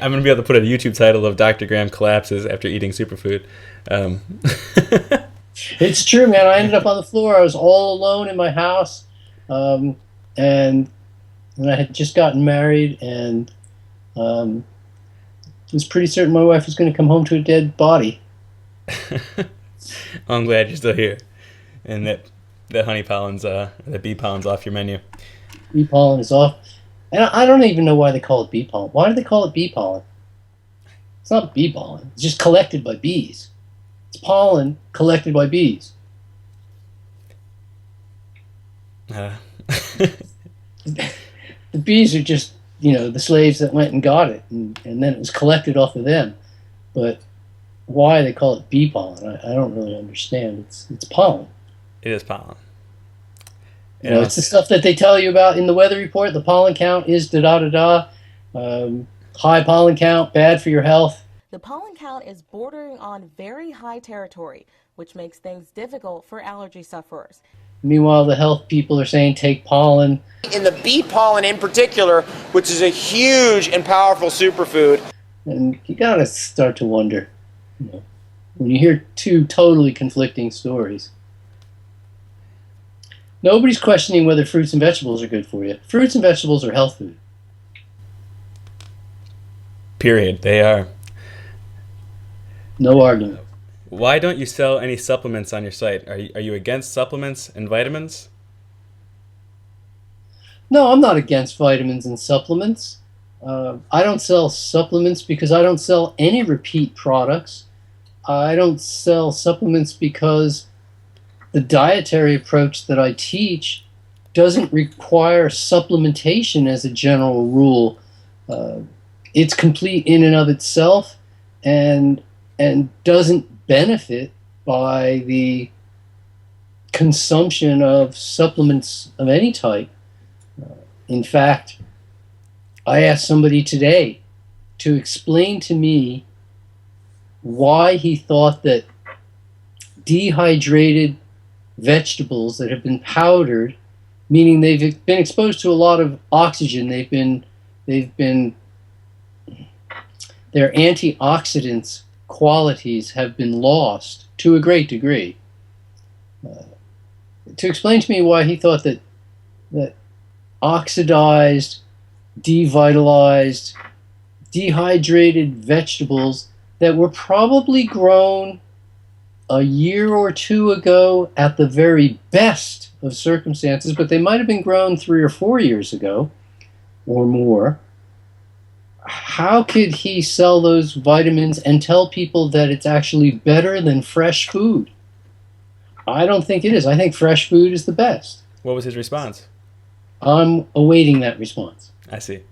I'm going to be able to put a YouTube title of Dr. Graham collapses after eating superfood. Um, It's true, man. I ended up on the floor. I was all alone in my house, and I had just gotten married, and um, was pretty certain my wife was going to come home to a dead body. I'm glad you're still here, and that the honey pollen's, the bee pollen's off your menu. Bee pollen is off, and I don't even know why they call it bee pollen. Why do they call it bee pollen? It's not bee pollen. It's just collected by bees. It's pollen collected by bees. Uh, The bees are just, the slaves that went and got it, and then it was collected off of them. But why they call it bee pollen, I don't really understand. It's pollen. it is pollen. It's the stuff that they tell you about in the weather report. The pollen count is da da da da. High pollen count, bad for your health. The pollen count is bordering on very high territory, which makes things difficult for allergy sufferers. Meanwhile, the health people are saying take pollen. In the bee pollen in particular, which is a huge and powerful superfood. And you gotta start to wonder, when you hear two totally conflicting stories. Nobody's questioning whether fruits and vegetables are good for you. Fruits and vegetables are health food. Period. They are. No argument. Why don't you sell any supplements on your site? Are you against supplements and vitamins? No, I'm not against vitamins and supplements. I don't sell supplements because I don't sell any repeat products. I don't sell supplements because the dietary approach that I teach doesn't require supplementation as a general rule. It's complete in and of itself, and doesn't benefit by the consumption of supplements of any type. In fact, I asked somebody today to explain to me why he thought that dehydrated vegetables that have been powdered, meaning they've been exposed to a lot of oxygen, their antioxidants qualities have been lost to a great degree. To explain to me why he thought that oxidized, devitalized, dehydrated vegetables that were probably grown a year or two ago at the very best of circumstances, but they might have been grown 3 or 4 years ago or more. How could he sell those vitamins and tell people that it's actually better than fresh food? I don't think it is. I think fresh food is the best. What was his response? I'm awaiting that response. I see.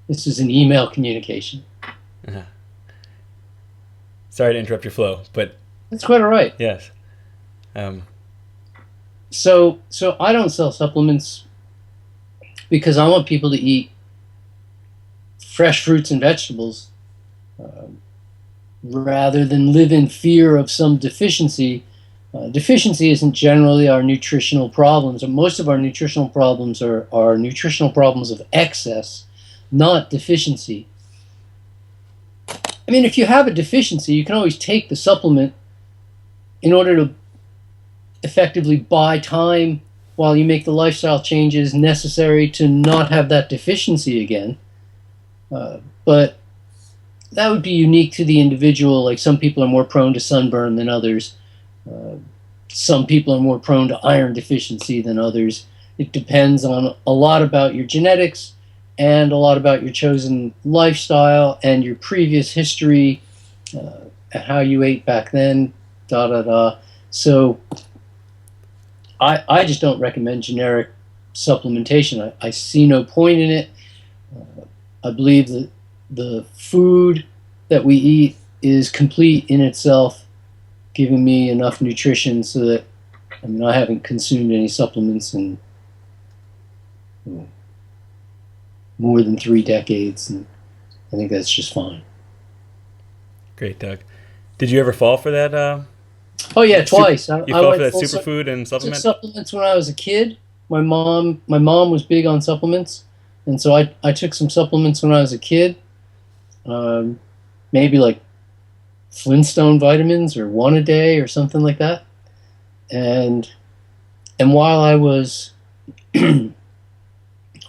This is an email communication. Uh-huh. Sorry to interrupt your flow, but That's quite all right. yes. So I don't sell supplements because I want people to eat fresh fruits and vegetables rather than live in fear of some deficiency. Deficiency isn't generally our nutritional problems, and most of our nutritional problems are nutritional problems of excess, not deficiency. I mean, if you have a deficiency, you can always take the supplement in order to effectively buy time while you make the lifestyle changes necessary to not have that deficiency again. But that would be unique to the individual. Like, some people are more prone to sunburn than others. Some people are more prone to iron deficiency than others. It depends on a lot about your genetics and a lot about your chosen lifestyle and your previous history, how you ate back then, da da da. So I just don't recommend generic supplementation. I see no point in it. I believe that the food that we eat is complete in itself, giving me enough nutrition so that, I haven't consumed any supplements in more than 3 decades, and I think that's just fine. Great, Doug. Did you ever fall for that? Oh yeah, twice. You I fell for went that full superfood and took supplement? supplements when I was a kid. My mom was big on supplements, and so I took some supplements when I was a kid. maybe like Flintstone vitamins or one a day or something like that. And while I was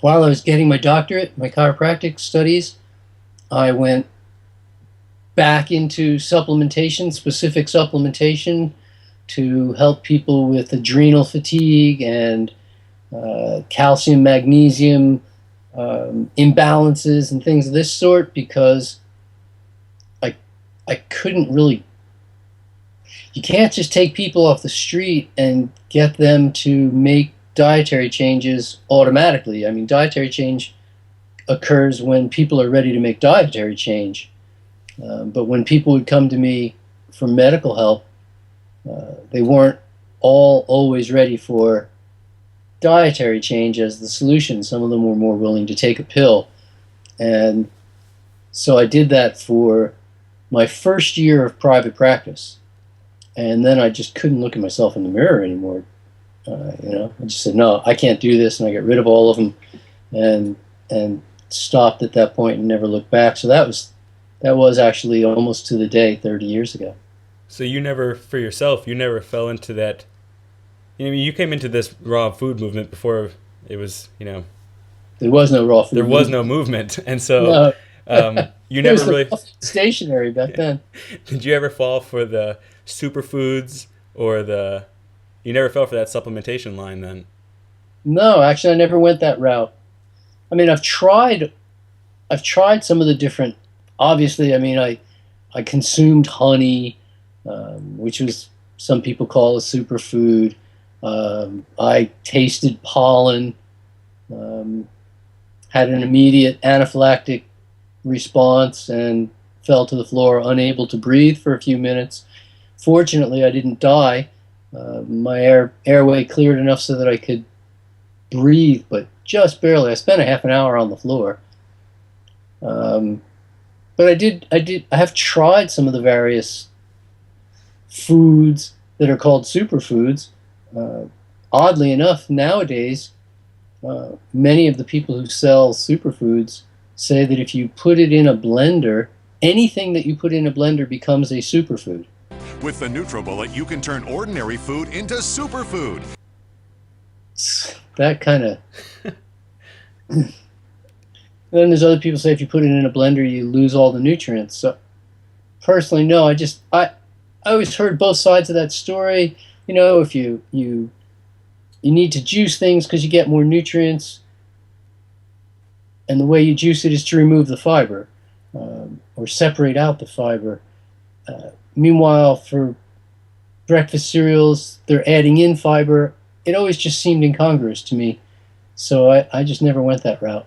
while I was getting my doctorate, my chiropractic studies, I went back into supplementation, specific supplementation to help people with adrenal fatigue and calcium, magnesium imbalances and things of this sort, because I couldn't really. You can't just take people off the street and get them to make dietary changes automatically. I mean, dietary change occurs when people are ready to make dietary change. But when people would come to me for medical help, they weren't all always ready for dietary change as the solution. Some of them were more willing to take a pill. And so I did that for my first year of private practice. And then I just couldn't look at myself in the mirror anymore. I just said, no, I can't do this, and I got rid of all of them, and stopped at that point and never looked back. So that was actually almost to the day 30 years ago. So you never, for yourself, you never fell into that. You came into this raw food movement before it was, There was no raw food. There was no movement, and so you never really stationary back then. Did you ever fall for the superfoods or you never fell for that supplementation line then? No, actually, I never went that route. I mean, I've tried some of the different. Obviously, I mean, I consumed honey, which was some people call a superfood. I tasted pollen, had an immediate anaphylactic response, and fell to the floor, unable to breathe for a few minutes. Fortunately, I didn't die. My airway cleared enough so that I could breathe, but just barely. I spent a half an hour on the floor. But I have tried some of the various foods that are called superfoods. Oddly enough, nowadays, many of the people who sell superfoods say that if you put it in a blender, anything that you put in a blender becomes a superfood. With the NutriBullet, you can turn ordinary food into superfood. That kind of... Then there's other people say if you put it in a blender, you lose all the nutrients. So personally, no. I always heard both sides of that story. If you need to juice things because you get more nutrients, and the way you juice it is to remove the fiber or separate out the fiber. Meanwhile, for breakfast cereals, they're adding in fiber. It always just seemed incongruous to me, so I just never went that route.